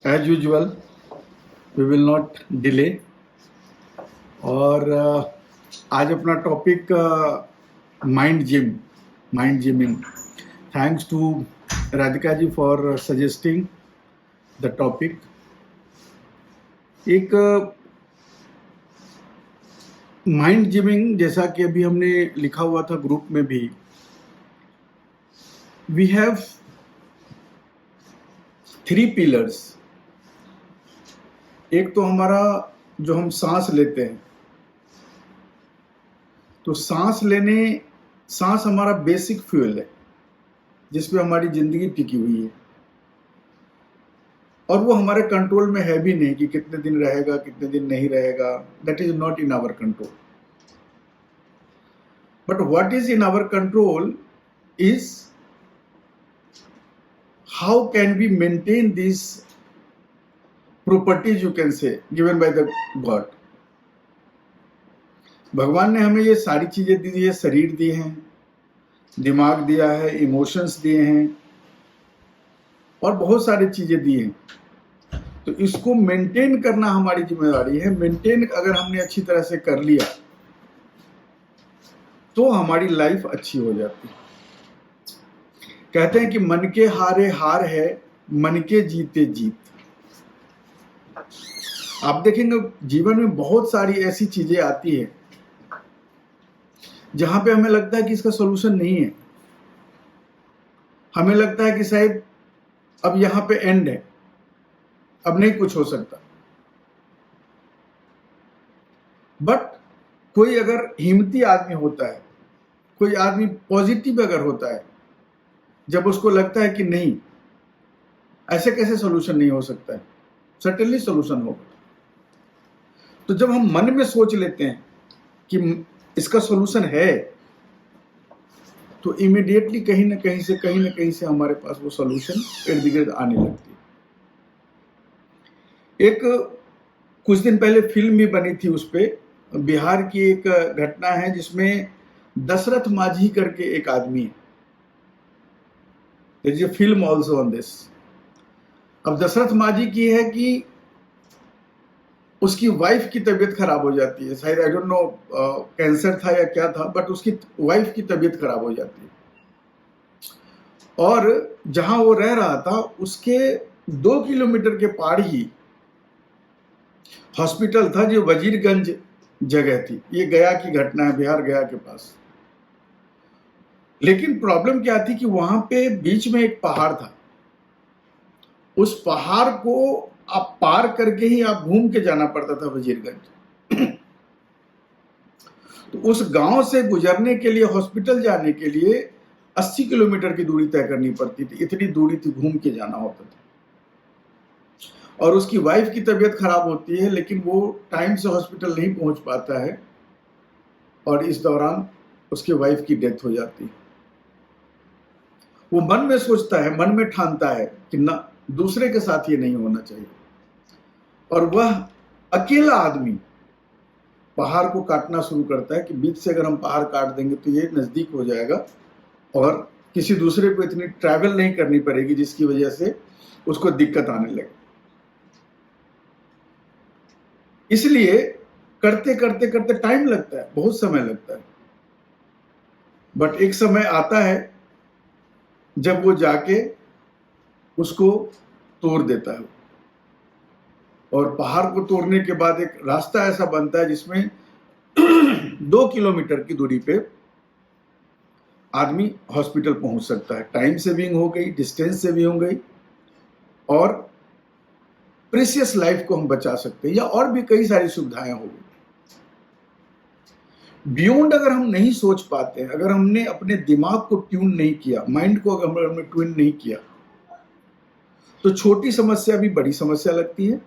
As usual we will not delay. और आज अपना topic mind gyming. Thanks to Radhika ji for suggesting the topic. एक mind gyming, जैसा कि अभी हमने लिखा हुआ था ग्रुप में भी, वी हैव 3 पिलर्स। एक तो हमारा जो हम सांस लेते हैं, तो सांस हमारा बेसिक फ्यूल है जिसपे हमारी जिंदगी टिकी हुई है, और वो हमारे कंट्रोल में है भी नहीं कि कितने दिन रहेगा कितने दिन नहीं रहेगा। That is not in our control. But what is in our control is how can we maintain this properties, you can say, given by the God. भगवान ने हमें ये सारी चीजें दी है, शरीर दिए हैं, दिमाग दिया है, इमोशंस दिए हैं और बहुत सारी चीजें दी हैं। तो इसको मेंटेन करना हमारी जिम्मेदारी है। मेंटेन अगर हमने अच्छी तरह से कर लिया तो हमारी लाइफ अच्छी हो जाती है। कहते हैं कि मन के हारे हार है, मन के जीते जीत। आप देखेंगे जीवन में बहुत सारी ऐसी चीजें आती है जहां पे हमें लगता है कि इसका सॉल्यूशन नहीं है। हमें लगता है कि शायद अब यहां पे एंड है, अब नहीं कुछ हो सकता। बट कोई अगर हिम्मती आदमी होता है, कोई आदमी पॉजिटिव अगर होता है, जब उसको लगता है कि नहीं, ऐसे कैसे सॉल्यूशन नहीं हो सकता है, सर्टेनली सॉल्यूशन होगा। तो जब हम मन में सोच लेते हैं कि इसका सॉल्यूशन है, तो इमीडिएटली कहीं ना कहीं से हमारे पास वो सॉल्यूशन इर्द गिर्द आने लगती है। एक कुछ दिन पहले फिल्म भी बनी थी, उस पे बिहार की एक घटना है जिसमें दशरथ माझी करके एक आदमी है। There is a film also on this. अब दशरथ माझी की है कि उसकी वाइफ की तबीयत खराब हो जाती है, शायद आई डोंट नो कैंसर था या क्या था, बट उसकी वाइफ की तबीयत खराब हो जाती है। और जहां वो रह रहा था उसके 2 किलोमीटर के पार ही हॉस्पिटल था, जो वजीरगंज जगह थी। ये गया की घटना है, बिहार गया के पास। लेकिन प्रॉब्लम क्या थी कि वहां पे बीच में एक पहाड़ था। उस पहाड़ को आप पार करके ही आप घूम के जाना पड़ता था वजीरगंज। तो उस गांव से गुजरने के लिए, हॉस्पिटल जाने के लिए 80 किलोमीटर की दूरी तय करनी पड़ती थी। इतनी दूरी थी, घूम के जाना होता था। और उसकी वाइफ की तबीयत खराब होती है, लेकिन वो टाइम से हॉस्पिटल नहीं पहुंच पाता है, और इस दौरान उसकी वाइफ की डेथ हो जाती है। वो मन में सोचता है, मन में ठानता है कि ना, दूसरे के साथ ये नहीं होना चाहिए। और वह अकेला आदमी पहाड़ को काटना शुरू करता है कि बीच से अगर हम पहाड़ काट देंगे तो ये नजदीक हो जाएगा और किसी दूसरे को इतनी ट्रैवल नहीं करनी पड़ेगी, जिसकी वजह से उसको दिक्कत आने लगे। इसलिए करते करते करते टाइम लगता है, बहुत समय लगता है। बट एक समय आता है जब वो जाके उसको तोड़ देता है, और पहाड़ को तोड़ने के बाद एक रास्ता ऐसा बनता है जिसमें 2 किलोमीटर की दूरी पे आदमी हॉस्पिटल पहुंच सकता है। टाइम सेविंग हो गई, डिस्टेंस सेविंग हो गई, और प्रीशियस लाइफ को हम बचा सकते हैं, या और भी कई सारी सुविधाएं हो गई। बियॉन्ड अगर हम नहीं सोच पाते, अगर हमने अपने दिमाग को ट्यून नहीं किया, माइंड को अगर हमने ट्यून नहीं किया, तो छोटी समस्या भी बड़ी समस्या लगती है,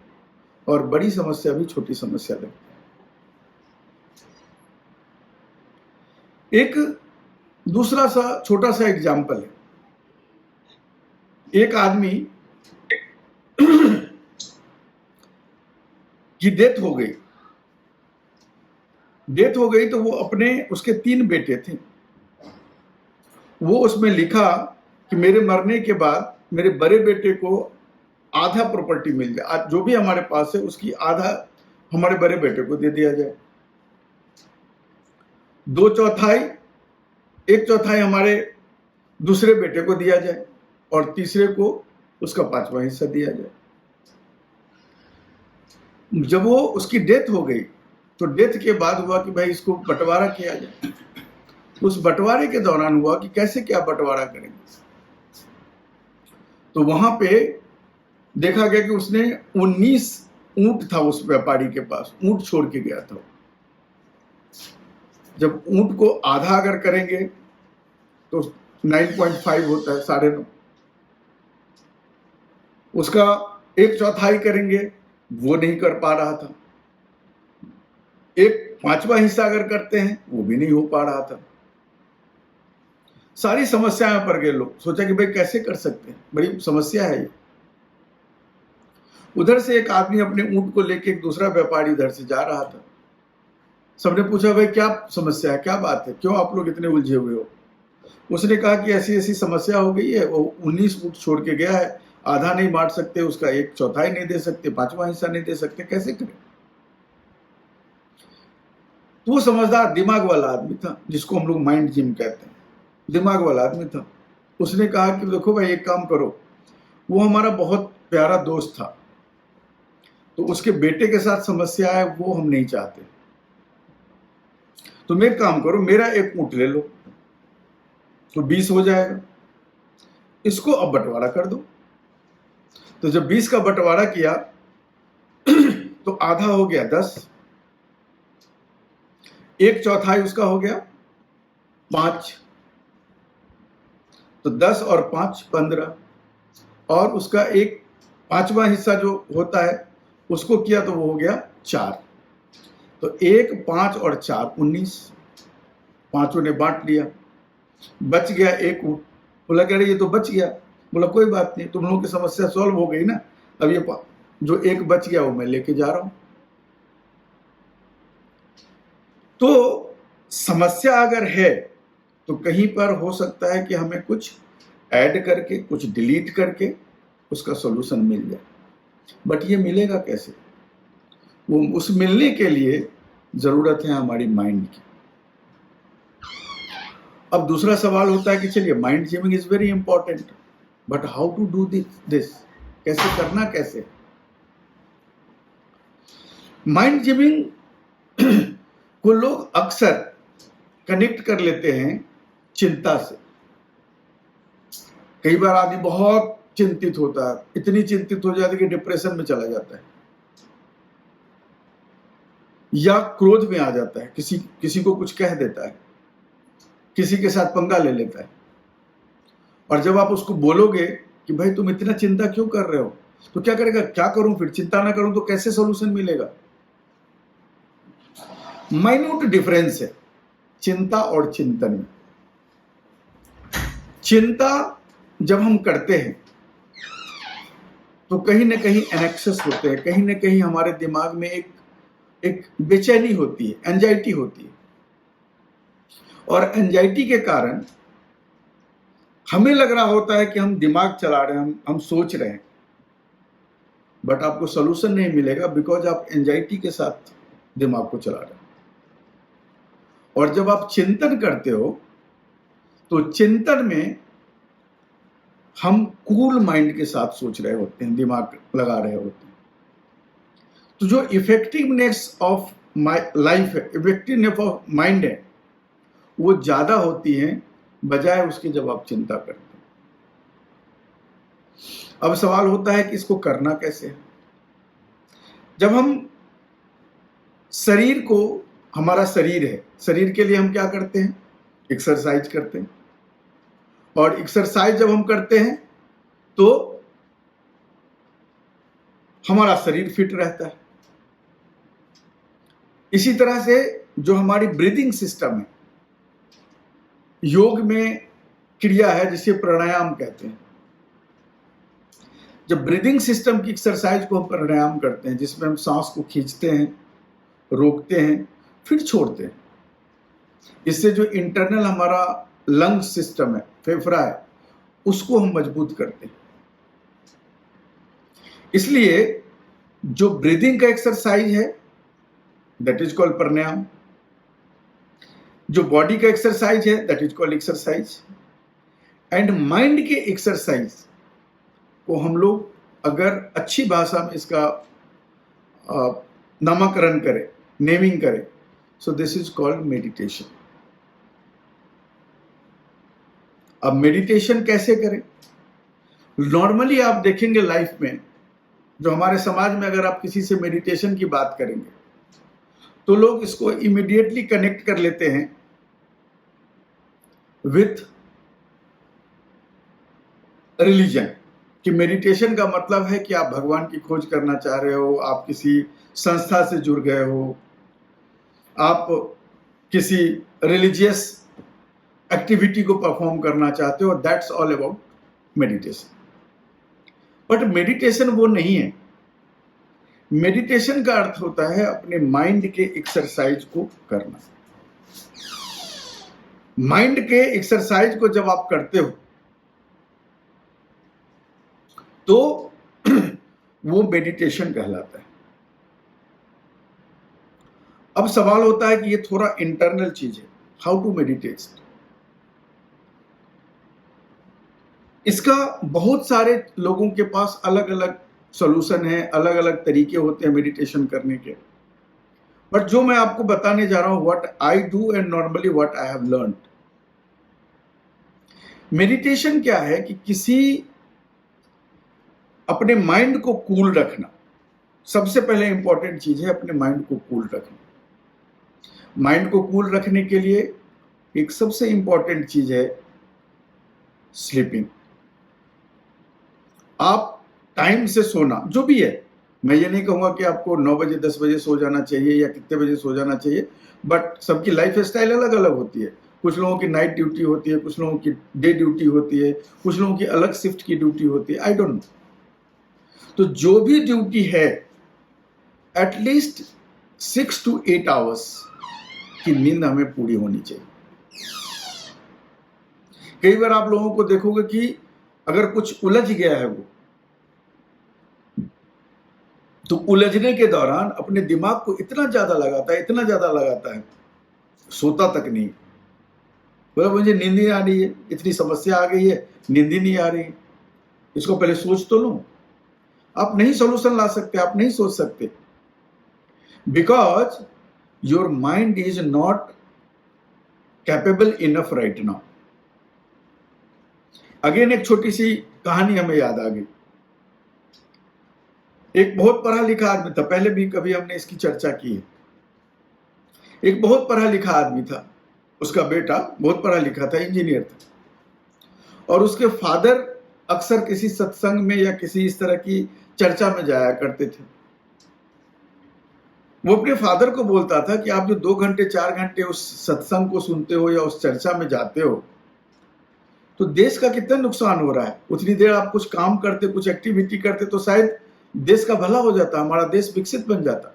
और बड़ी समस्या भी छोटी समस्या लगती है। एक दूसरा सा छोटा सा एग्जाम्पल है। एक आदमी की डेथ हो गई। तो वो उसके 3 बेटे थे। वो उसमें लिखा कि मेरे मरने के बाद मेरे बड़े बेटे को आधा प्रॉपर्टी मिल जाए, जो भी हमारे पास है उसकी आधा हमारे बड़े बेटे को दे दिया जाए, 2/4, 1/4 हमारे दूसरे बेटे को दिया जाए और तीसरे को उसका 5वां हिस्सा दिया जाए। जब वो उसकी डेथ हो गई तो डेथ के बाद हुआ कि भाई इसको बंटवारा किया जाए। उस बंटवारे के दौरान हुआ कि कैसे क्या बंटवारा करेंगे, तो वहां पे देखा गया कि उसने 19 ऊंट था उस व्यापारी के पास, ऊंट छोड़ के गया था। जब ऊंट को आधा अगर करेंगे तो 9.5 होता है, 9.5। उसका 1/4 करेंगे, वो नहीं कर पा रहा था। 1/5वां हिस्सा अगर करते हैं वो भी नहीं हो पा रहा था। सारी समस्याएं पड़ गए। लोग सोचा कि भाई कैसे कर सकते हैं, बड़ी समस्या है ये। उधर से एक आदमी अपने ऊंट को लेके एक दूसरा व्यापारी इधर से जा रहा था। सबने पूछा भाई क्या समस्या है, क्या बात है, क्यों आप लोग इतने उलझे हुए हो। उसने कहा कि ऐसी ऐसी समस्या हो गई है, वो 19 ऊंट छोड़ के गया है, आधा नहीं बांट सकते, उसका 1/4 नहीं दे सकते, 5वां हिस्सा नहीं दे सकते, कैसे करें। तो वो समझदार दिमाग वाला आदमी था, जिसको हम लोग माइंड जिम कहते हैं, दिमाग वाला आदमी था। उसने कहा कि देखो भाई एक काम करो, वो हमारा बहुत प्यारा दोस्त था, तो उसके बेटे के साथ समस्या है, वो हम नहीं चाहते, तुम एक काम करो, मेरा एक ऊंट ले लो, तो 20 हो जाएगा, इसको अब बंटवारा कर दो। तो जब 20 का बंटवारा किया तो आधा हो गया 10, 1/4 उसका हो गया 5, तो 10 और 5 15, और उसका 1/5वां हिस्सा जो होता है उसको किया तो वो हो गया 4। तो 1, 5 और 4 19, पांचों ने बांट लिया, बच गया एक ऊंट। बोला कह रहे ये तो बच गया। बोला कोई बात नहीं, तुम लोगों की समस्या सॉल्व हो गई ना, अब ये जो एक बच गया वो मैं लेके जा रहा हूं। तो समस्या अगर है तो कहीं पर हो सकता है कि हमें कुछ ऐड करके, कुछ डिलीट करके उसका सॉल्यूशन मिल जाए, बट ये मिलेगा कैसे। वो उस मिलने के लिए जरूरत है हमारी माइंड की। अब दूसरा सवाल होता है कि चलिए mind gyming is very important, but how to do this, कैसे करना, कैसे। माइंड जिमिंग को लोग अक्सर कनेक्ट कर लेते हैं चिंता से। कई बार आदमी बहुत चिंतित होता है, इतनी चिंतित हो जाती है कि डिप्रेशन में चला जाता है, या क्रोध में आ जाता है, किसी को कुछ कह देता है, किसी के साथ पंगा ले लेता है। और जब आप उसको बोलोगे कि भाई तुम इतना चिंता क्यों कर रहे हो, तो क्या करेगा, क्या करूं फिर, चिंता ना करूं तो कैसे सॉल्यूशन मिलेगा। माइन्यूट डिफरेंस है चिंता और चिंतन में। चिंता जब हम करते हैं तो कहीं ना कहीं एनेक्सियस होते हैं, कहीं ना कहीं हमारे दिमाग में एक बेचैनी होती है, एंजाइटी होती है, और एंजाइटी के कारण हमें लग रहा होता है कि हम दिमाग चला रहे हैं, हम सोच रहे हैं, बट आपको सॉल्यूशन नहीं मिलेगा, बिकॉज आप एंजाइटी के साथ दिमाग को चला रहे हैं। और जब आप चिंतन करते हो तो चिंतन में हम कूल माइंड के साथ सोच रहे होते हैं, दिमाग लगा रहे होते हैं। तो जो इफेक्टिवनेस ऑफ लाइफ है, इफेक्टिवनेस ऑफ माइंड है, वो ज्यादा होती है बजाय उसके जब आप चिंता करते हो। अब सवाल होता है कि इसको करना कैसे है। जब हम शरीर को, हमारा शरीर है, शरीर के लिए हम क्या करते हैं, एक्सरसाइज करते हैं, और एक्सरसाइज जब हम करते हैं तो हमारा शरीर फिट रहता है। इसी तरह से जो हमारी ब्रीदिंग सिस्टम है, योग में क्रिया है जिसे प्राणायाम कहते हैं। जब ब्रीदिंग सिस्टम की एक्सरसाइज को हम प्राणायाम करते हैं, जिसमें हम सांस को खींचते हैं, रोकते हैं, फिर छोड़ते हैं, इससे जो इंटरनल हमारा लंग सिस्टम है, फेफड़ा है, उसको हम मजबूत करते हैं। इसलिए जो ब्रीदिंग का एक्सरसाइज है दैट इज कॉल्ड प्राणायाम, जो बॉडी का एक्सरसाइज है that is called exercise, and mind के एक्सरसाइज को हम लोग अगर अच्छी भाषा में इसका नामकरण करें, नेमिंग करें, so this is called meditation. अब मेडिटेशन कैसे करें? नॉर्मली आप देखेंगे लाइफ में, जो हमारे समाज में अगर आप किसी से मेडिटेशन की बात करेंगे तो लोग इसको इमीडिएटली कनेक्ट कर लेते हैं विथ रिलीजन, कि मेडिटेशन का मतलब है कि आप भगवान की खोज करना चाह रहे हो, आप किसी संस्था से जुड़ गए हो, आप किसी रिलीजियस एक्टिविटी को परफॉर्म करना चाहते हो, that's all about meditation. But meditation वो नहीं है। मेडिटेशन का अर्थ होता है अपने माइंड के एक्सरसाइज को करना। माइंड के एक्सरसाइज को जब आप करते हो तो वो मेडिटेशन कहलाता है। अब सवाल होता है कि ये थोड़ा इंटरनल चीज है, हाउ टू मेडिटेट। इसका बहुत सारे लोगों के पास अलग अलग सॉल्यूशन है, अलग अलग तरीके होते हैं मेडिटेशन करने के। बट जो मैं आपको बताने जा रहा हूं, what I do and normally what I have learned. Meditation क्या है कि किसी अपने माइंड को कूल रखना। सबसे पहले इंपॉर्टेंट चीज है अपने माइंड को कूल रखना। माइंड को कूल रखने के लिए एक सबसे इंपॉर्टेंट चीज है स्लीपिंग। आप टाइम से सोना, जो भी है, मैं ये नहीं कहूंगा कि आपको 9 बजे 10 बजे सो जाना चाहिए या कितने बजे सो जाना चाहिए, बट सबकी लाइफ स्टाइल अलग अलग होती है। कुछ लोगों की नाइट ड्यूटी होती है, कुछ लोगों की डे ड्यूटी होती है, कुछ लोगों की अलग शिफ्ट की ड्यूटी होती है, आई डोंट नो। तो जो भी ड्यूटी है एटलीस्ट 6 to 8 आवर्स की नींद हमें पूरी होनी चाहिए। कई बार आप लोगों को देखोगे कि अगर कुछ उलझ गया है वो, तो उलझने के दौरान अपने दिमाग को इतना ज्यादा लगाता है, इतना ज्यादा लगाता है, सोता तक नहीं। बोला मुझे नींद नहीं आ रही है, इतनी समस्या आ गई है, नींद ही नहीं आ रही, इसको पहले सोच तो लो। आप नहीं सॉल्यूशन ला सकते, आप नहीं सोच सकते, because your mind is not capable enough right now. Again एक छोटी सी कहानी हमें याद आ गई। एक बहुत पढ़ा लिखा आदमी था, पहले भी कभी हमने इसकी चर्चा की है। एक बहुत पढ़ा लिखा आदमी था, उसका बेटा बहुत पढ़ा लिखा था, इंजीनियर था, और उसके फादर अक्सर किसी सत्संग में या किसी इस तरह की चर्चा में जाया करते थे। वो अपने फादर को बोलता था कि आप जो 2 घंटे 4 घंटे उस सत्संग को सुनते हो या उस चर्चा में जाते हो, तो देश का कितना नुकसान हो रहा है। उतनी देर आप कुछ काम करते, कुछ एक्टिविटी करते, तो शायद देश का भला हो जाता, हमारा देश विकसित बन जाता।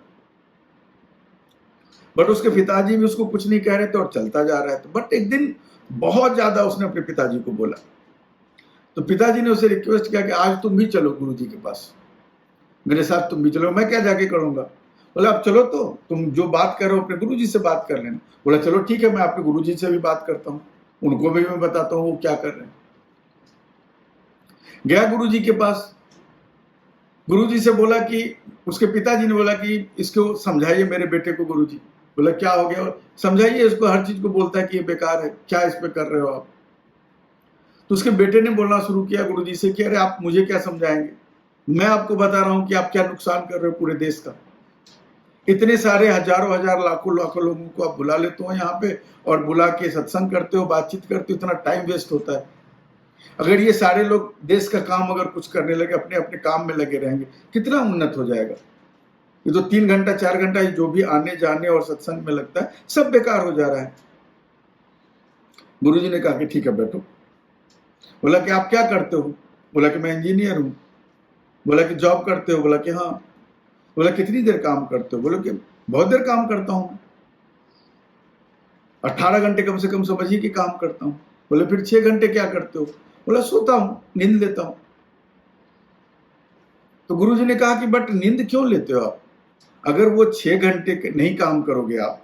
बट उसके पिताजी भी उसको कुछ नहीं कह रहे थे और चलता जा रहा है। बट एक दिन बहुत ज्यादा उसने अपने पिताजी को बोला, तो पिताजी ने उसे रिक्वेस्ट किया कि आज तुम भी चलो गुरुजी के पास, मेरे साथ तुम भी चलो। मैं क्या जाके करूंगा? बोला आप चलो, तो तुम जो बात कर रहे हो अपने गुरुजी से बात कर लेना। बोला चलो ठीक है, मैं अपने गुरुजी से भी बात करता हूँ, उनको भी मैं बताता हूँ वो क्या कर रहे हैं। गया गुरुजी के पास, गुरुजी से बोला कि, उसके पिताजी ने बोला कि इसको समझाइए मेरे बेटे को। गुरुजी बोला क्या हो गया? समझाइए इसको, हर चीज को बोलता है कि ये बेकार है, क्या इस पे कर रहे हो आप। तो उसके बेटे ने बोलना शुरू किया गुरुजी से कि अरे आप मुझे क्या समझाएंगे, मैं आपको बता रहा हूं कि आप क्या नुकसान कर रहे हो पूरे देश का। इतने सारे हजारों हजार लाखों लाखों लोगों को आप बुला लेते हो यहाँ पे, और बुला के सत्संग करते हो, बातचीत करते हो, इतना टाइम वेस्ट होता है। अगर ये सारे लोग देश का काम अगर कुछ करने लगे, अपने अपने काम में लगे रहेंगे, कितना उन्नत हो जाएगा। ये तो 3 घंटा 4 घंटा जो भी आने जाने और सत्संग में लगता है, सब बेकार हो जा रहा है। गुरुजी ने कहा कि ठीक है बैठो। बोला कि आप क्या करते हो? बोला कि मैं इंजीनियर हूं। बोला कि जॉब करते हो? बोला कि हाँ। बोला कितनी देर काम करते हो? बोला कि बहुत देर काम करता हूं, 18 घंटे कम से कम समझिए कि काम करता हूं। बोले फिर 6 घंटे क्या करते हो? बोला सोता हूं, नींद लेता हूं। तो गुरुजी ने कहा कि बट नींद क्यों लेते हो आप? अगर वो 6 घंटे नहीं काम करोगे आप,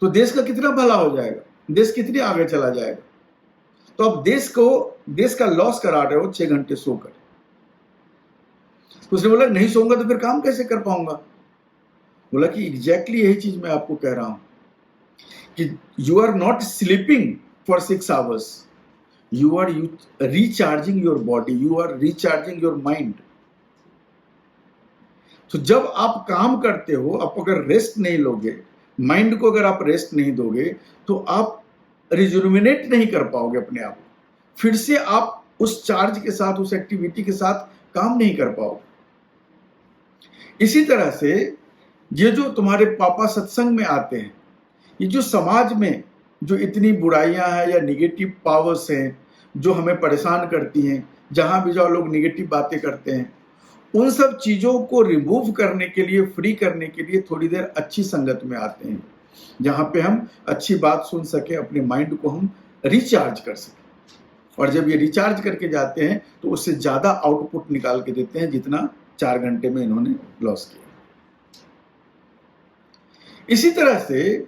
तो देश का कितना भला हो जाएगा, देश कितनी आगे चला जाएगा। तो अब देश का लॉस करा रहे हो 6 घंटे सोकर। तो उसने बोला नहीं सोऊंगा तो फिर काम कैसे कर पाऊंगा? बोला कि एग्जैक्टली यही चीज मैं आपको कह रहा हूं कि you are not sleeping for 6 hours, you are recharging your body, you are recharging your mind. तो जब आप काम करते हो, आप अगर रेस्ट नहीं लोगे, माइंड को अगर आप रेस्ट नहीं दोगे, तो आप रिजुमिनेट नहीं कर पाओगे अपने आप, फिर से आप उस चार्ज के साथ, उस एक्टिविटी के साथ काम नहीं कर पाओगे। इसी तरह से ये जो तुम्हारे पापा सत्संग में आते हैं, ये जो समाज में जो इतनी बुराइयां हैं या निगेटिव पावर्स हैं जो हमें परेशान करती हैं, जहां भी जाओ लोग निगेटिव बातें करते हैं, उन सब चीजों को रिमूव करने के लिए, फ्री करने के लिए थोड़ी देर अच्छी संगत में आते हैं, जहां पे हम अच्छी बात सुन सके, अपने माइंड को हम रिचार्ज कर सके। और जब ये रिचार्ज करके जाते हैं तो उससे ज्यादा आउटपुट निकाल के देते हैं जितना 4 घंटे में इन्होंने लॉस किया। इसी तरह से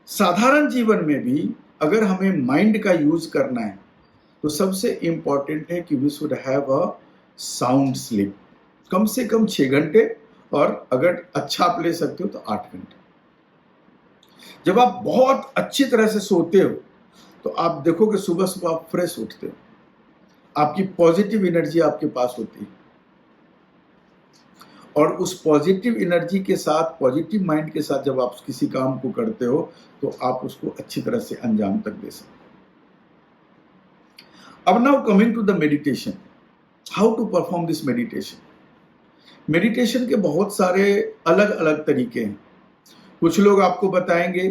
साधारण जीवन में भी अगर हमें माइंड का यूज करना है तो सबसे इंपॉर्टेंट है कि we should have a sound sleep, कम से कम 6 घंटे, और अगर अच्छा आप ले सकते हो तो 8 घंटे। जब आप बहुत अच्छी तरह से सोते हो तो आप देखोगे सुबह सुबह आप फ्रेश उठते हो, आपकी पॉजिटिव एनर्जी आपके पास होती है, और उस पॉजिटिव एनर्जी के साथ, पॉजिटिव माइंड के साथ जब आप किसी काम को करते हो तो आप उसको अच्छी तरह से अंजाम तक दे सकते हो। अब now coming to the meditation, how to perform this meditation. Meditation के बहुत सारे अलग अलग तरीके हैं। कुछ लोग आपको बताएंगे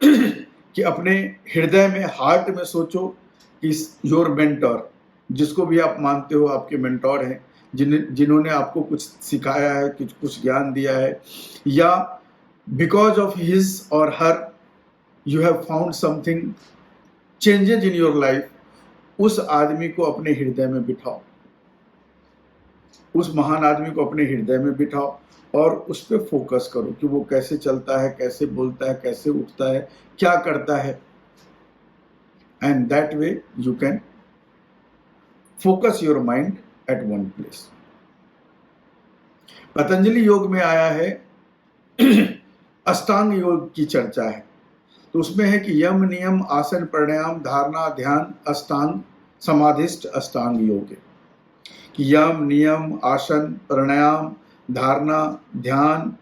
कि अपने हृदय में, हार्ट में सोचो कि योर मेंटोर, जिसको भी आप मानते हो आपके मेंटोर हैं, जिन्होंने आपको कुछ सिखाया है, कुछ ज्ञान दिया है, या because of his or her you have found something changes in your life, उस आदमी को अपने हृदय में बिठाओ, उस महान आदमी को अपने हृदय में बिठाओ और उस पर फोकस करो कि वो कैसे चलता है, कैसे बोलता है, कैसे उठता है, क्या करता है, and that way you can focus your mind at one place. Patanjali योग में आया है अष्टांग योग की चर्चा है, तो उसमें है कि यम, नियम, आसन, प्राणायाम, धारणा, ध्यान, अष्टांग समाधिष्ट अष्टांग योग है। कि यम, नियम, आसन, प्राणायाम, धारणा, ध्यान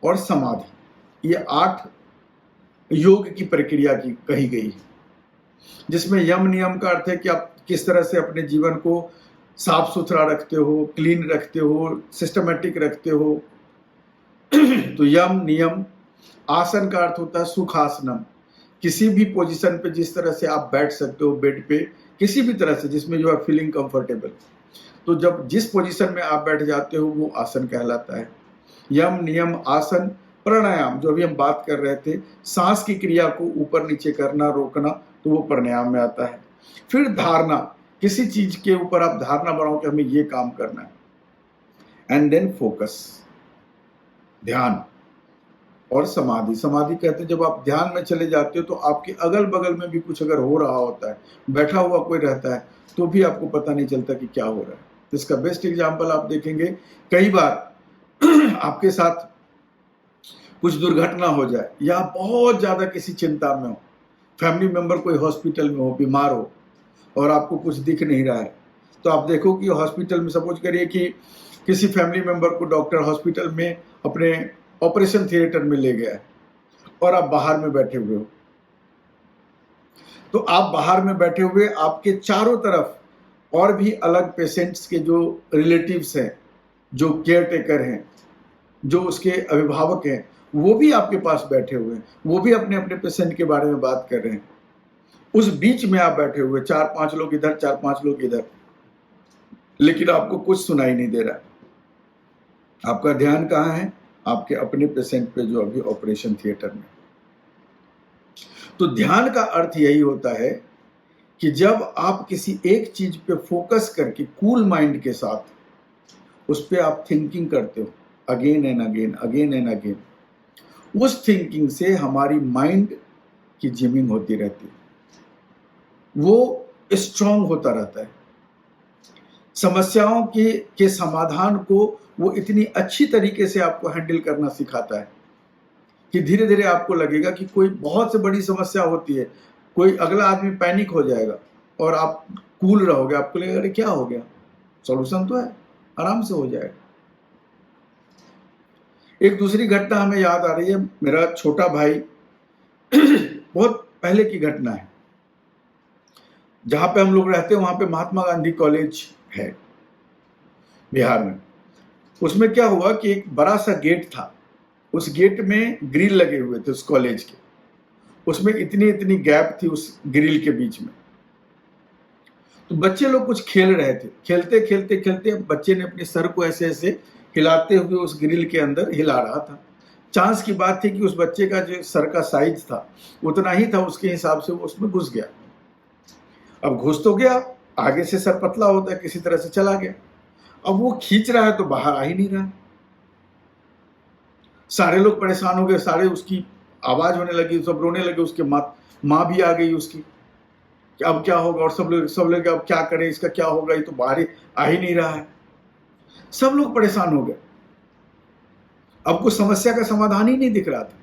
और समाधि, ये 8 योग की प्रक्रिया की कही गई है, जिसमें यम नियम का अर्थ है कि आप किस तरह से अपने जीवन को साफ सुथरा रखते हो, क्लीन रखते हो, सिस्टमेटिक रखते हो। तो यम नियम। आसन का अर्थ होता है सुखासनम, किसी भी पोजीशन पे जिस तरह से आप बैठ सकते हो, बेड पे, किसी भी तरह से जिसमें यू आर फीलिंग कंफर्टेबल, तो जब जिस पोजीशन में आप बैठ जाते हो वो आसन कहलाता है। यम, नियम, आसन, प्राणायाम, जो अभी हम बात कर रहे थे, सांस की क्रिया को ऊपर नीचे करना, रोकना, तो वो प्राणायाम में आता है। फिर धारणा, किसी चीज के ऊपर आप धारणा बनाओ कि हमें ये काम करना है, एंड देन फोकस, ध्यान और समाधि। समाधि कहते हैं जब आप ध्यान में चले जाते हो तो आपके अगल बगल में भी कुछ अगर हो रहा होता है, बैठा हुआ कोई रहता है, तो भी आपको पता नहीं चलता कि क्या हो रहा है। इसका बेस्ट एग्जाम्पल आप देखेंगे, कई बार आपके साथ कुछ दुर्घटना हो जाए या बहुत ज्यादा किसी चिंता में हो, फैमिली मेंबर कोई हॉस्पिटल में हो, बीमार हो और आपको कुछ दिख नहीं रहा है, तो आप देखो कि हॉस्पिटल में, सपोज करिए कि किसी फैमिली मेंबर को डॉक्टर हॉस्पिटल में अपने ऑपरेशन थिएटर में ले गया है और आप बाहर में बैठे हुए हो, तो आप बाहर में बैठे हुए, आपके चारों तरफ और भी अलग पेशेंट्स के जो रिलेटिव्स हैं, जो केयर टेकर हैं, जो उसके अभिभावक हैं, वो भी आपके पास बैठे हुए हैं, वो भी अपने अपने पेशेंट के बारे में बात कर रहे हैं। उस बीच में आप बैठे हुए, 4-5 लोग इधर, 4-5 लोग इधर, लेकिन आपको कुछ सुनाई नहीं दे रहा। आपका ध्यान कहाँ है? आपके अपने पेशेंट पे जो अभी ऑपरेशन थिएटर में। तो ध्यान का अर्थ यही होता है कि जब आप किसी एक चीज पे फोकस करके कूल माइंड के साथ उस पर आप थिंकिंग करते हो again and again, again and again, उस थिंकिंग से हमारी माइंड की जिमिंग होती रहती है, वो स्ट्रांग होता रहता है। समस्याओं के समाधान को वो इतनी अच्छी तरीके से आपको हैंडल करना सिखाता है कि धीरे धीरे आपको लगेगा कि कोई बहुत से बड़ी समस्या होती है, कोई अगला आदमी पैनिक हो जाएगा और आप कूल रहोगे, आपको लगेगा अरे क्या हो गया, सॉल्यूशन तो है, आराम से हो जाएगा। एक दूसरी घटना हमें याद आ रही है, मेरा छोटा भाई बहुत पहले की घटना है, जहां पे हम लोग रहते हैं वहां पे महात्मा गांधी कॉलेज है बिहार में। उसमें क्या हुआ कि एक बड़ा सा गेट था, उस गेट में ग्रिल लगे हुए थे उस कॉलेज के, उसमें इतनी इतनी गैप थी उस ग्रिल के बीच में। तो बच्चे लोग कुछ खेल रहे थे, खेलते खेलते खेलते बच्चे ने अपने सर को ऐसे ऐसे हिलाते हुए उस ग्रिल के अंदर हिला रहा था। चांस की बात थी कि उस बच्चे का जो सर का साइज था उतना ही था, उसके हिसाब से वो उसमें घुस गया। अब घुस तो गया, आगे से सर पतला होता है, किसी तरह से चला गया। अब वो खींच रहा है तो बाहर आ ही नहीं रहा। सारे लोग परेशान हो गए, सारे उसकी आवाज होने लगी, सब रोने लगे, उसके माँ भी आ गई उसकी कि अब क्या होगा, और सब लोग अब क्या करें, इसका क्या होगा, ये तो बाहर आ ही नहीं रहा है। सब लोग परेशान हो गए, अब कुछ समस्या का समाधान ही नहीं दिख रहा था।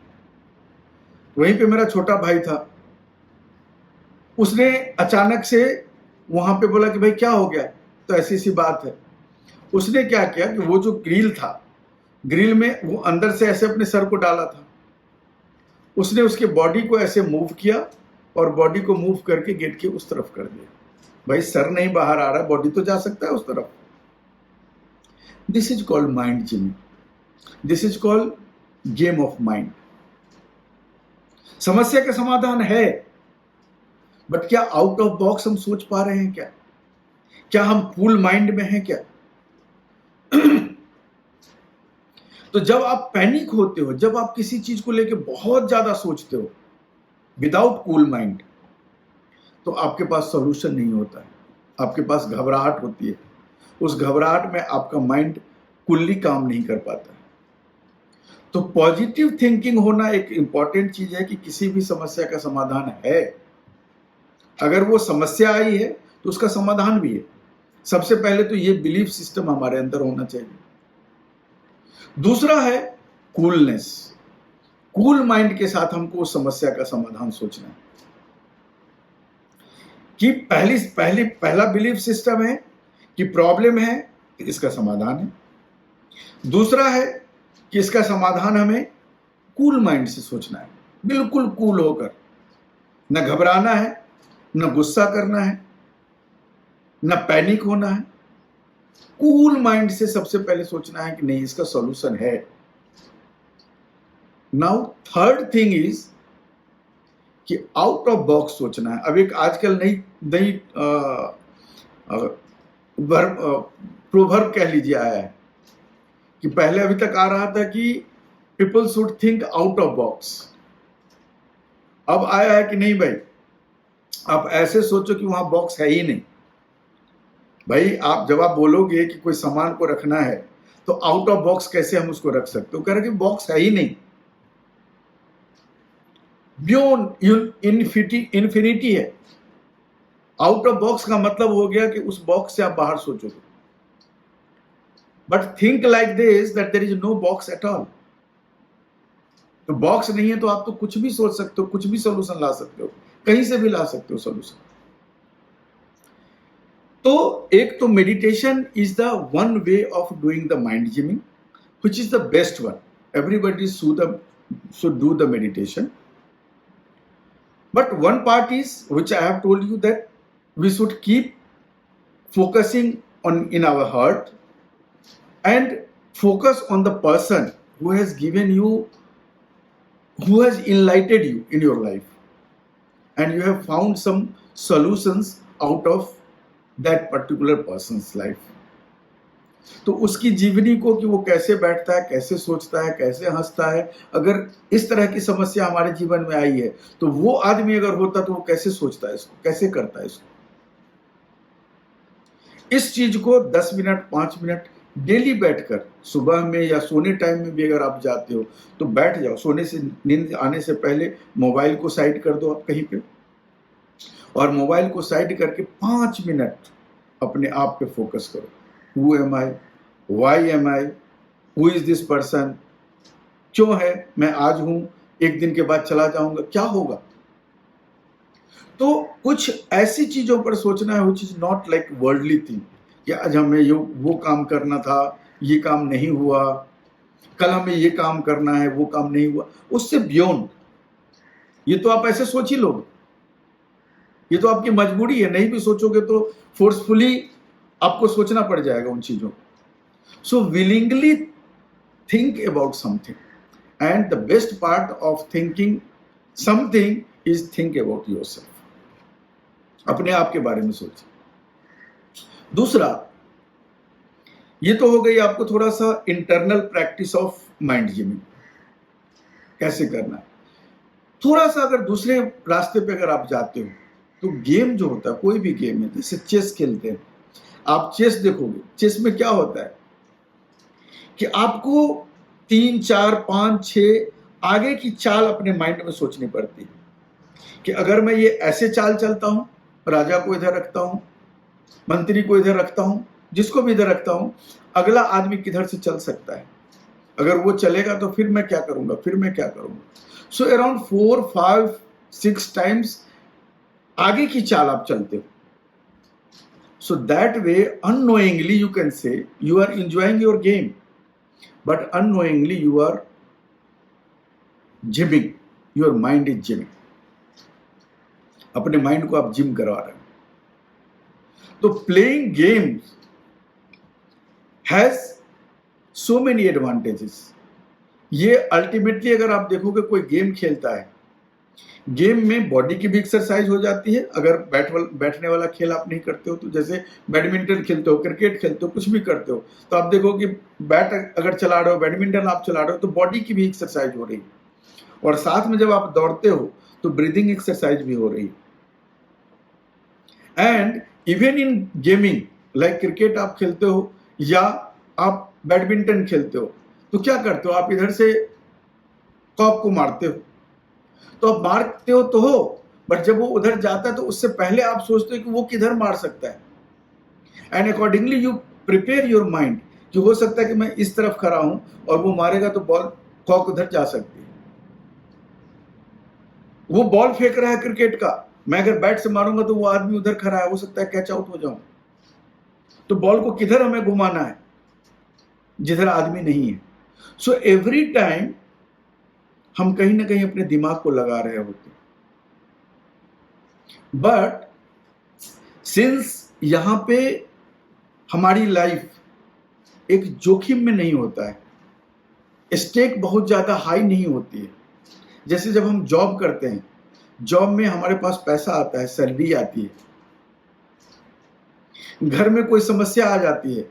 वहीं पे मेरा छोटा भाई था, उसने अचानक से वहां पे बोला कि भाई क्या हो गया, तो ऐसी सी बात है। उसने क्या किया कि वो जो ग्रिल था, ग्रिल में वो अंदर से ऐसे अपने सर को डाला था, उसने उसके बॉडी को ऐसे मूव किया और बॉडी को मूव करके गेट के उस तरफ कर दिया। भाई सर नहीं बाहर आ रहा, बॉडी तो जा सकता है उस तरफ। This is called mind gymming, this is called game of mind. समस्या का समाधान है, बट क्या आउट ऑफ बॉक्स हम सोच पा रहे हैं? क्या हम कूल माइंड में हैं क्या? तो जब आप पैनिक होते हो, जब आप किसी चीज को लेकर बहुत ज्यादा सोचते हो विदाउट कूल माइंड, तो आपके पास सॉल्यूशन नहीं होता है, आपके पास घबराहट होती है। उस घबराहट में आपका माइंड कुल्ली काम नहीं कर पाता है। तो पॉजिटिव थिंकिंग होना एक इंपॉर्टेंट चीज है कि किसी भी समस्या का समाधान है। अगर वो समस्या आई है तो उसका समाधान भी है। सबसे पहले तो ये बिलीफ सिस्टम हमारे अंदर होना चाहिए। दूसरा है कूलनेस। कूल माइंड के साथ हमको उस समस्या का समाधान सोचना है कि पहला बिलीफ सिस्टम है कि प्रॉब्लम है, इसका समाधान है। दूसरा है कि इसका समाधान हमें कूल माइंड से सोचना है, बिल्कुल कूल होकर, न घबराना है, न गुस्सा करना है, न पैनिक होना है। कूल माइंड से सबसे पहले सोचना है कि नहीं, इसका सॉल्यूशन है। नाउ थर्ड थिंग इज कि आउट ऑफ बॉक्स सोचना है। अब एक आजकल नई प्रोवर्ब कह लीजिए आया है कि पहले अभी तक आ रहा था कि people should think out of box. अब आया है कि नहीं भाई, आप ऐसे सोचो कि वहां बॉक्स है ही नहीं। भाई आप जब आप बोलोगे कि कोई सामान को रखना है तो आउट ऑफ बॉक्स कैसे हम उसको रख सकते हो? कह रहे कि बॉक्स है ही नहीं, बियॉन्ड इन्फिनिटी है। आउट ऑफ बॉक्स का मतलब हो गया कि उस बॉक्स से आप बाहर सोचोगे। But think like this that there is no box at all. तो बॉक्स नहीं है तो आप तो कुछ भी सोच सकते हो, कुछ भी सॉल्यूशन ला सकते हो, कहीं से भी ला सकते हो सॉल्यूशन। तो एक तो meditation is the one way of doing the mind gymming, which is the best one. Everybody should do the meditation. But one part is, which I have told you, that we should keep focusing in our heart and focus on the person who has given you, who has enlightened you in your life, and you have found some solutions out of that particular person's life. तो उसकी जीवनी को कि वो कैसे बैठता है, कैसे सोचता है, कैसे हंसता है, अगर इस तरह की समस्या हमारे जीवन में आई है तो वो आदमी अगर होता तो वो कैसे सोचता है इसको, कैसे करता है इसको। इस चीज को 10 मिनट, 5 मिनट डेली बैठकर सुबह में या सोने टाइम में भी अगर आप जाते हो तो बैठ जाओ, सोने से नींद आने से पहले मोबाइल को साइड कर दो आप कहीं पे, और मोबाइल को साइड करके 5 मिनट अपने आप पे फोकस करो। Who am I, why am I, who is this person, क्यों है, मैं आज हूं, एक दिन के बाद चला जाऊंगा, क्या होगा। तो कुछ ऐसी चीजों पर सोचना है which is not like worldly thing, कि आज हमें ये वो काम करना था, ये काम नहीं हुआ, कल हमें ये काम करना है, वो काम नहीं हुआ, उससे बियॉन्ड। ये तो आप ऐसे सोच ही लोगे, ये तो आपकी मजबूरी है, नहीं भी सोचोगे तो फोर्सफुली आपको सोचना पड़ जाएगा उन चीजों को। So willingly think about something, and the best part of thinking something is think about yourself. अपने आप के बारे में सोचिए। दूसरा, ये तो हो गई आपको थोड़ा सा internal practice of mind gymming, कैसे करना है। थोड़ा सा अगर दूसरे रास्ते पे अगर आप जाते हो तो गेम जो होता है, कोई भी गेम है, जैसे चेस खेलते हैं आप, चेस देखोगे, चेस में क्या होता है कि आपको 3, 4, 5, 6 आगे की चाल अपने माइंड में सोचनी पड़ती है कि अगर मैं ये ऐसे चाल चलता हूं, राजा को इधर रखता हूं, मंत्री को इधर रखता हूं, जिसको भी इधर रखता हूं, अगला आदमी किधर से चल सकता है, अगर वो चलेगा तो फिर मैं क्या करूंगा, फिर मैं क्या करूंगा। सो अराउंड 4, 5, 6 टाइम्स आगे की चाल आप चलते हो। So that way unknowingly you can say you are enjoying your game, but unknowingly you are gyming, your mind is gyming. अपने माइंड को आप जिम करवा रहे हो। तो playing games has so many advantages. ये अल्टीमेटली अगर आप देखोगे कोई गेम खेलता है, गेम में बॉडी की भी एक्सरसाइज हो जाती है। अगर बैठने वाला खेल आप नहीं करते हो तो, जैसे बैडमिंटन खेलते हो, क्रिकेट खेलते हो, कुछ भी करते हो, तो आप देखो कि बैट अगर चला रहे हो, बैडमिंटन आप चला रहे हो, तो बॉडी की भी एक्सरसाइज हो रही है, और साथ में जब आप दौड़ते हो तो ब्रीदिंग एक्सरसाइज भी हो रही है। And even in gaming, like cricket आप खेलते हो या आप बैडमिंटन खेलते हो, तो क्या करते हो, आप इधर से कॉक को मारते हो, तो आप मारते हो तो हो, बट जब वो उधर जाता है तो उससे पहले आप सोचते हो कि वो किधर मार सकता है, and accordingly you prepare your mind कि हो सकता है कि मैं इस तरफ खड़ा हूं और वो मारेगा तो बॉल, कॉक उधर जा सकती है। वो बॉल फेंक रहा है क्रिकेट का, मैं अगर बैट से मारूंगा तो वो आदमी उधर खड़ा है, हो सकता है कैच आउट हो जाऊं। तो बॉल को किधर हमें घुमाना है, जिधर आदमी नहीं है। सो एवरी टाइम हम कहीं ना कहीं अपने दिमाग को लगा रहे होते, बट सिंस यहां पे हमारी लाइफ एक जोखिम में नहीं होता है, स्टेक बहुत ज्यादा हाई नहीं होती है। जैसे जब हम जॉब करते हैं, जॉब में हमारे पास पैसा आता है, सैलरी आती है, घर में कोई समस्या आ जाती है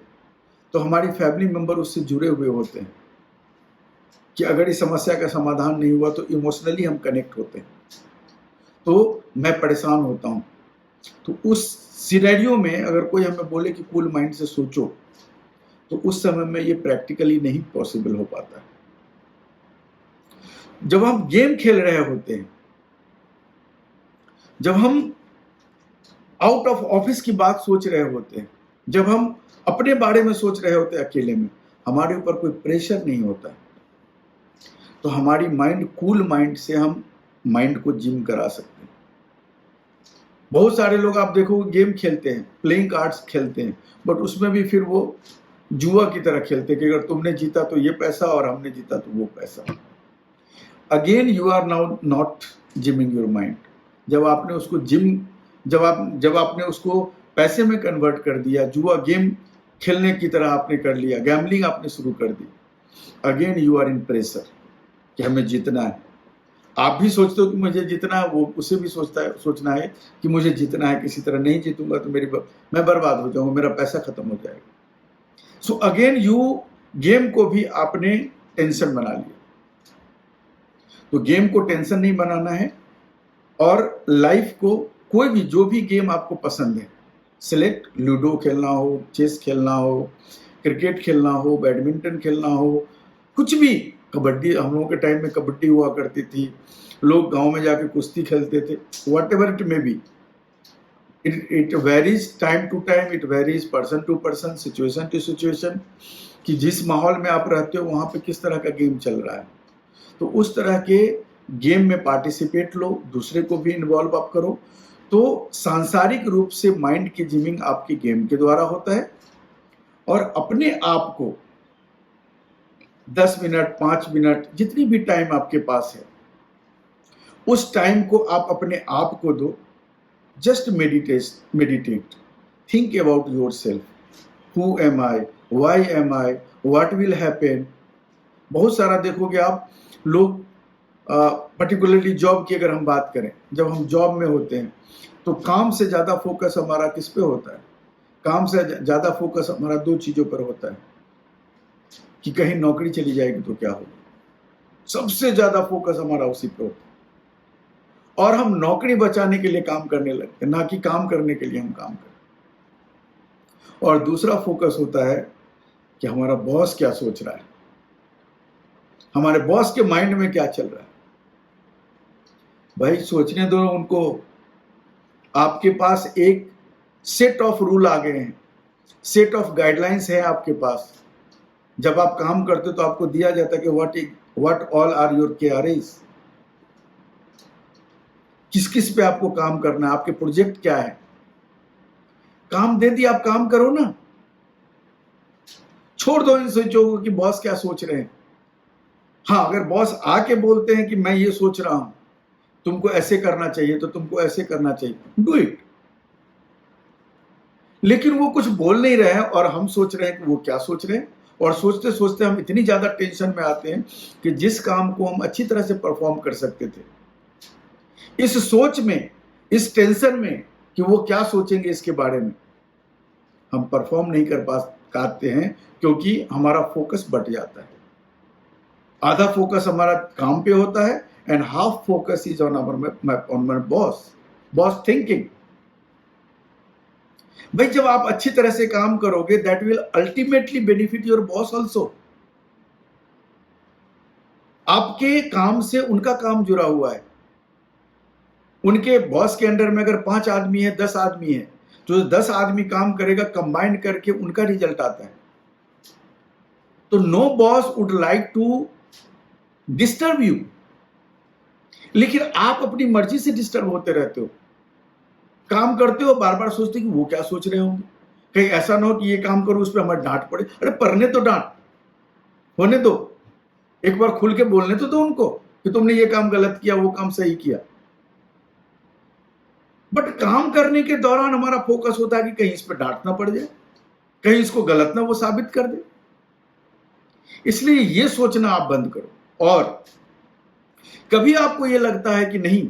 तो हमारी फैमिली मेंबर उससे जुड़े हुए होते हैं कि अगर इस समस्या का समाधान नहीं हुआ तो इमोशनली हम कनेक्ट होते हैं, तो मैं परेशान होता हूं। तो उस सिनेरियो में अगर कोई हमें बोले कि कूल माइंड से सोचो, तो उस समय में ये प्रैक्टिकली नहीं पॉसिबल हो पाता है। जब हम गेम खेल रहे होते हैं, जब हम आउट ऑफ ऑफिस की बात सोच रहे होते हैं, जब हम अपने बारे में सोच रहे होते हैं अकेले में, हमारे ऊपर कोई प्रेशर नहीं होता है, तो हमारी माइंड, कूल माइंड से हम माइंड को जिम करा सकते हैं। बहुत सारे लोग आप देखो गेम खेलते हैं, प्लेइंग कार्ड्स खेलते हैं, बट उसमें भी फिर वो जुआ की तरह खेलते हैं कि अगर तुमने जीता तो ये पैसा और हमने जीता तो वो पैसा। Again you are now not gyming your mind. जब आपने उसको जब आपने उसको पैसे में कन्वर्ट कर दिया, जुआ गेम खेलने की तरह आपने कर लिया, गैम्बलिंग आपने शुरू कर दी, again you are in pressure कि हमें जीतना है। आप भी सोचते हो कि मुझे जीतना है, वो उसे भी सोचना है कि मुझे जीतना है, किसी तरह नहीं जीतूंगा तो मैं बर्बाद हो जाऊंगा, मेरा पैसा खत्म हो जाएगा। सो अगेन यू, गेम को भी आपने टेंशन बना लिया। तो गेम को टेंशन नहीं बनाना है, और लाइफ को कोई भी, जो भी गेम आपको पसंद है, सिलेक्ट, लूडो खेलना हो, चेस खेलना हो, क्रिकेट खेलना हो, बैडमिंटन खेलना हो, कुछ भी, कबड्डी, हम लोगों के टाइम में कबड्डी हुआ करती थी, लोग गांव में जाके कुश्ती खेलते थे, whatever it may be, it varies time to time, it varies person to person, situation to situation, कि जिस माहौल में आप रहते हो वहां पे किस तरह का गेम चल रहा है। तो उस तरह के गेम में पार्टिसिपेट लो, दूसरे को भी इन्वॉल्व आप करो। तो सांसारिक रूप से माइंड की जिमिंग आपके गेम के द्वारा होता है, और अपने आप को 10 मिनट 5 मिनट जितनी भी टाइम आपके पास है, उस टाइम को आप अपने आप को दो। Just meditate, think about yourself, who am I, why am I, what will happen। बहुत सारा देखोगे आप लोग, पर्टिकुलरली जॉब की अगर हम बात करें, जब हम जॉब में होते हैं तो काम से ज़्यादा फोकस हमारा किस पे होता है? काम से ज़्यादा फोकस हमारा 2 चीज़ों पर होता है, कि कहीं नौकरी चली जाएगी तो क्या होगा। सबसे ज़्यादा फोकस हमारा उसी पे होता है, और हम नौकरी बचाने के लिए काम करने लगते हैं, ना कि काम करने के लिए हम काम करें। और दूसरा फोकस होता है कि हमारा बॉस क्या सोच रहा है, हमारे बॉस के माइंड में क्या चल रहा है। भाई सोचने दो उनको, आपके पास एक सेट ऑफ रूल आ गए हैं, सेट ऑफ गाइडलाइंस है आपके पास। जब आप काम करते हो तो आपको दिया जाता है कि what all are your KRs, किस किस पे आपको काम करना है, आपके प्रोजेक्ट क्या है। काम दे दिया, आप काम करो ना, छोड़ दो इन सोचों को कि बॉस क्या सोच रहे हैं। हाँ, अगर बॉस आके बोलते हैं कि मैं ये सोच रहा हूं, तुमको ऐसे करना चाहिए, तो तुमको ऐसे करना चाहिए, डू इट। लेकिन वो कुछ बोल नहीं रहे हैं और हम सोच रहे हैं कि वो क्या सोच रहे हैं, और सोचते सोचते हम इतनी ज्यादा टेंशन में आते हैं कि जिस काम को हम अच्छी तरह से परफॉर्म कर सकते थे, इस सोच में, इस टेंशन में कि वो क्या सोचेंगे इसके बारे में, हम परफॉर्म नहीं कर पाते हैं, क्योंकि हमारा फोकस बट जाता है। आधा फोकस हमारा काम पे होता है, and half focus is on my boss thinking. भाई जब आप अच्छी तरह से काम करोगे, that will ultimately benefit your boss also. आपके काम से उनका काम जुड़ा हुआ है। उनके बॉस के अंडर में अगर 5 आदमी है, 10 आदमी है, तो 10 आदमी काम करेगा, कंबाइन करके उनका रिजल्ट आता है। तो no boss would like to disturb you, लेकिन आप अपनी मर्जी से डिस्टर्ब होते रहते हो। काम करते हो, बार बार सोचते कि वो क्या सोच रहे होंगे, कहीं ऐसा ना हो कि ये काम करो उस पर हमारे डांट पड़े। अरे पढ़ने तो डांट होने दो, एक बार खुल के बोलने तो दो उनको कि तुमने ये काम गलत किया, वो काम सही किया। बट काम करने के दौरान हमारा फोकस होता है कि कहीं इस पर डांट ना पड़ जाए, कहीं इसको गलत ना वो साबित कर दे। इसलिए ये सोचना आप बंद करो। और कभी आपको ये लगता है कि नहीं,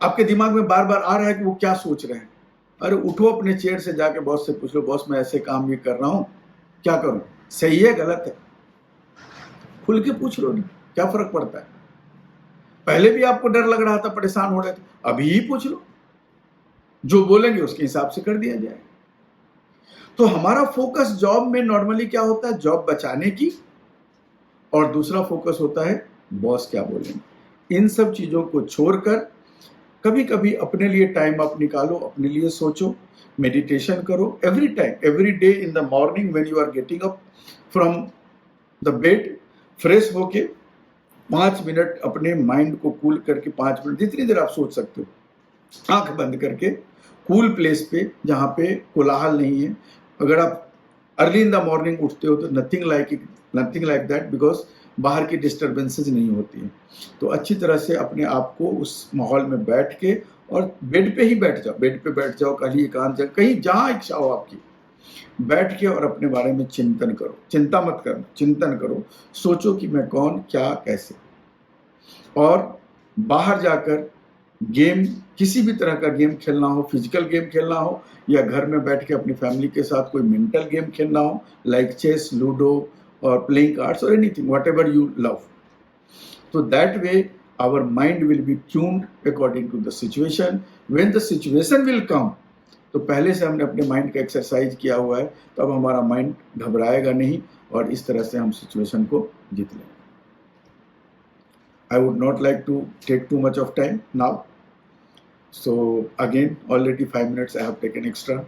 आपके दिमाग में बार बार आ रहा है कि वो क्या सोच रहे हैं, अरे उठो अपने चेयर से, जाके बॉस से पूछ लो, बॉस मैं ऐसे काम ये कर रहा हूं, क्या करूं, सही है गलत है, खुल के पूछ लो ना, क्या फर्क पड़ता है। पहले भी आपको डर लग रहा था, परेशान हो रहे थे, अभी ही पूछ लो, जो बोलेंगे उसके हिसाब से कर दिया जाए। तो हमारा फोकस जॉब में नॉर्मली क्या होता है, जॉब बचाने की, और दूसरा फोकस होता है बॉस क्या बोलेंगे। इन सब चीजों को छोड़कर कभी कभी अपने लिए टाइम आप निकालो, अपने लिए सोचो, मेडिटेशन करो। Every time, every day in the morning when you are getting up from the bed, fresh होके 5 मिनट अपने माइंड को कूल करके, 5 मिनट जितनी देर आप सोच सकते हो, आंख बंद करके कूल प्लेस पे जहाँ पे कोलाहल नहीं है। अगर आप अर्ली इन द मॉर्निंग उठते हो तो नथिंग लाइक दैट, बिकॉज बाहर की डिस्टर्बेंसेज नहीं होती हैं। तो अच्छी तरह से अपने आप को उस माहौल में बैठ के, और बेड पे ही बैठ जाओ, बेड पे बैठ जाओ, कहीं एकांत जगह, कहीं जहाँ इच्छा हो आपकी, बैठ के और अपने बारे में चिंतन करो। चिंता मत करो, चिंतन करो, सोचो कि मैं कौन, क्या, कैसे। और बाहर जाकर गेम, किसी भी तरह का गेम खेलना हो, फिजिकल गेम खेलना हो, या घर में बैठ के अपनी फैमिली के साथ कोई मेंटल गेम खेलना हो, like chess, ludo, or playing cards, or anything, whatever you love. So that way our mind will be tuned according to the situation. When the situation will come, तो पहले से हमने अपने माइंड का exercise किया हुआ है, तो अब हमारा माइंड घबराएगा नहीं और इस तरह से हम सिचुएशन को जीत लेंगे. I would not like to take too much of time now. So again, already 5 minutes I have taken extra.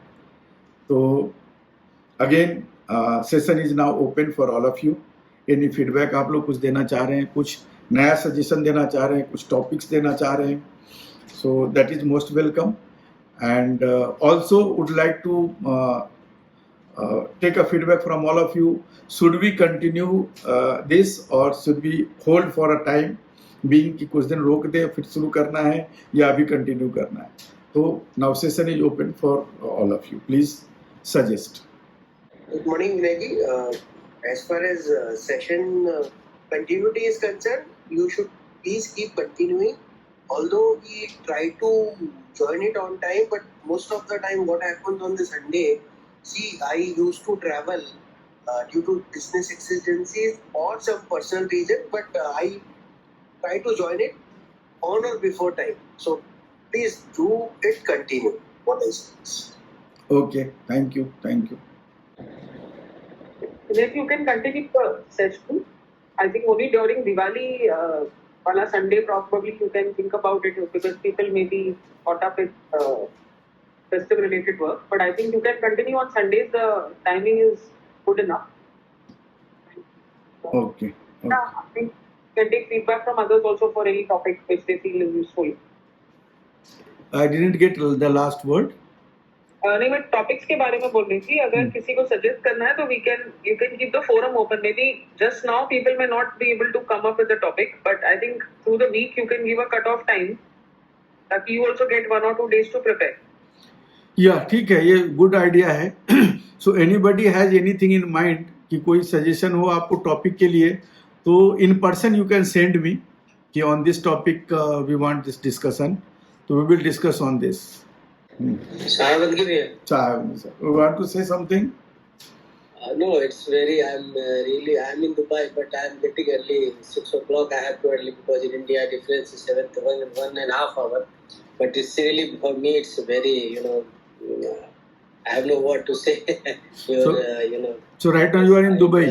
So again, session is now open for all of you. Any feedback आप लोग कुछ देना चाह रहे हैं, कुछ नया suggestion देना चाह रहे हैं, कुछ टॉपिक्स देना चाह रहे हैं, so that is most welcome. And also would like to take a feedback from all of you. Should we continue this or should we hold for a time being कि कुछ दिन रोक दे फिर शुरू करना है या अभी कंटिन्यू करना है. तो now session is open for all of you. Please suggest. Good morning, Vinayji. As far as session continuity is concerned, you should please keep continuing. Although we try to join it on time, but most of the time what happens on the Sunday, see, I used to travel due to business exigencies or some personal reason, but I try to join it on or before time. So please do it continue. What I say. Okay, thank you, thank you. If you can continue the session, I think only during Diwali, on a Sunday probably you can think about it because people may be caught up with festive related work. But I think you can continue on Sundays. The timing is good enough. Okay. Yeah, I think you can take feedback from others also for any topic which they feel is useful. I didn't get the last word. नहीं मैं topics के बारे में बोल रही थी. अगर किसी को सजेस्ट करना है तो you can keep the forum open. Maybe just now people may not be able to come up with the topic, but I think through the week you can give a cut off time that you also get 1 or 2 days to prepare. Yeah, ठीक है, ये good idea है. So anybody has anything in mind कि कोई suggestion हो आपको topic के लिए, तो in person you can send me कि on this topic we want this discussion. So we will discuss on this. Sahavandgi bhaiya. Sahavandgi sir, you want to say something? No, it's very. I'm in Dubai, but I'm getting early. 6 o'clock. I have to early because in India difference is 1.5 hour. But it's really for me. It's very. I have no word to say. So right now you are in Dubai.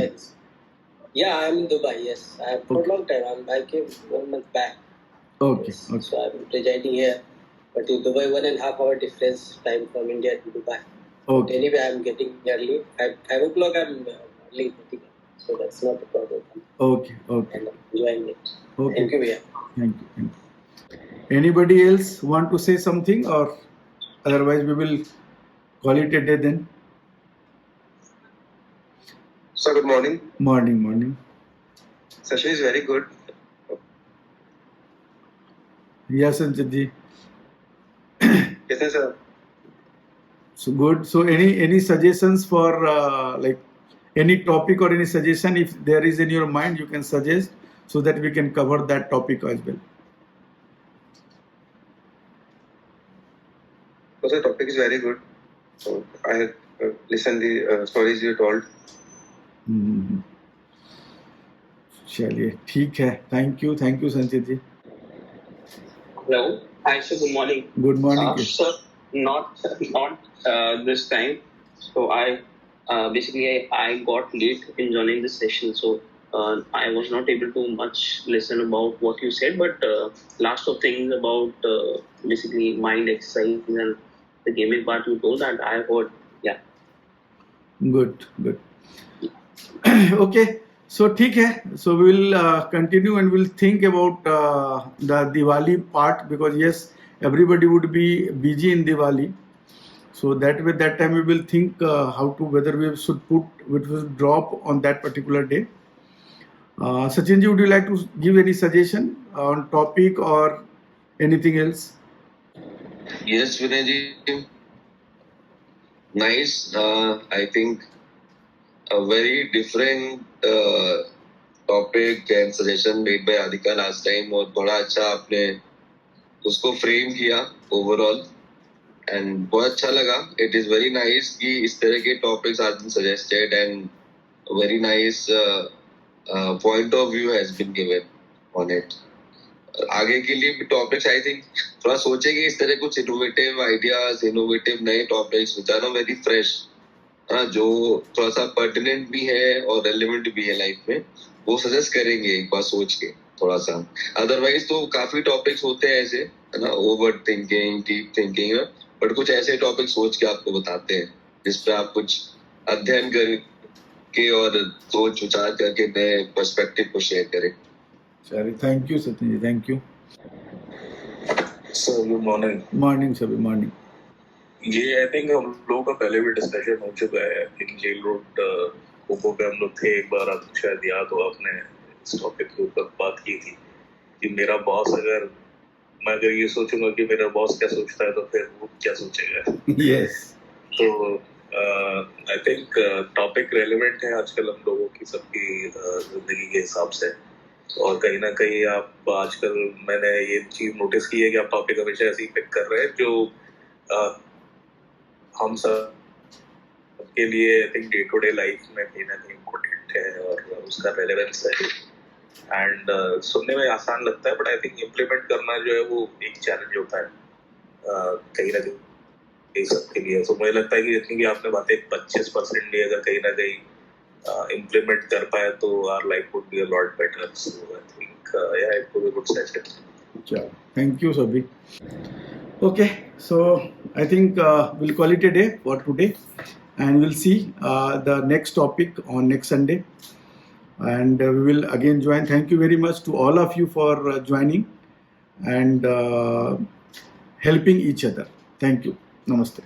Yeah, I'm in Dubai. Yes, for a long time. I came 1 month back. Okay. Yes. Okay. So I'm residing here. But in Dubai, 1.5 hour difference time from India to Dubai. Okay. But anyway, I'm getting early. At 5 o'clock, I'm early getting up. So that's not a problem. Okay. Okay. And I'm enjoying it. Okay. Thank you, Vijay. Thank you. Thank you. Anybody else want to say something, or otherwise we will call it a day then? So good morning. Morning. Session is very good. Yes, Sanjit ji. Yes, sir. So good. So any suggestions for like any topic or any suggestion, if there is in your mind, you can suggest so that we can cover that topic as well. So the topic is very good. So I have listened the stories you told. चलिए ठीक है. Thank you संचित जी. Hello. Hi, sir. Good morning. Good morning. Sir, not this time. So I got late in joining this session, so I was not able to much listen about what you said. But last of things about basically mind exercise and the gaming part you told, and I heard. Yeah. Good. Okay. So ठीक है. So we will continue and we'll think about the Diwali part, because yes, everybody would be busy in Diwali. So that time we will think whether we should drop on that particular day. Sachin ji, would you like to give any suggestion on topic or anything else? Yes, Vinay ji. Nice. I think a very different topic and suggestion made by Adhika last time, और बड़ा अच्छा आपने उसको frame किया overall, and बहुत अच्छा लगा. It is very nice कि इस तरह के topics are been suggested and very nice point of view has been given on it. आगे के लिए भी टॉपिक्स आई थिंक थोड़ा सोचेंगे इस तरह कुछ इनोवेटिव आइडियाज, इनोवेटिव नए topics which are very fresh, जो थोड़ा सा पर्टिनेंट भी है और रेलेवेंट भी है लाइफ में, वो सजेस्ट करेंगे एक बार सोच के थोड़ा सा। अदरवाइज तो काफी टॉपिक्स होते हैं ऐसे, है ना, over thinking, deep thinking, but कुछ ऐसे टॉपिक सोच के आपको बताते हैं जिसपे आप कुछ अध्ययन करके और सोच विचार करके नए पर्सपेक्टिव को शेयर करें। चलिए, thank you Sachin ji, thank you. Sir good morning. Morning सभी, मॉर्निंग। ये आई थिंक हम लोगों का पहले भी डिस्कशन हो चुका है इन जेल रोड कोको पे हम लोग थे एक बार, आपको शायद याद हो, आपने इस टॉपिक के ऊपर बात की थी कि मेरा बॉस मैं अगर ये सोचूंगा कि मेरा बॉस क्या सोचता है तो फिर वो क्या सोचेगा। यस। तो आई थिंक टॉपिक रेलेवेंट है आजकल हम लोगों की सबकी जिंदगी के हिसाब से, और कहीं ना कहीं आप आजकल मैंने ये चीज नोटिस की है कि आप टॉपिक हमेशा ऐसे ही पिक कर रहे हैं जो हम सब के लिए I think day to day life में कहीं ना कहीं इम्पोर्टेंट है और उसका रेलेवेंस है, एंड सुनने में आसान लगता है बट आई थिंक इम्प्लीमेंट करना जो है वो एक चैलेंज होता है कहीं ना कहीं सबके लिए। तो मुझे लगता है कि जितनी भी आपने बातें 25% भी अगर कहीं ना कहीं इम्प्लीमेंट कर पाए तो our life would be a lot better. So I think yeah it would be good session. चलो, थैंक यू सभी। Okay, so I think we'll call it a day for today, and we'll see the next topic on next Sunday, and we will again join. Thank you very much to all of you for joining and helping each other. Thank you. Namaste.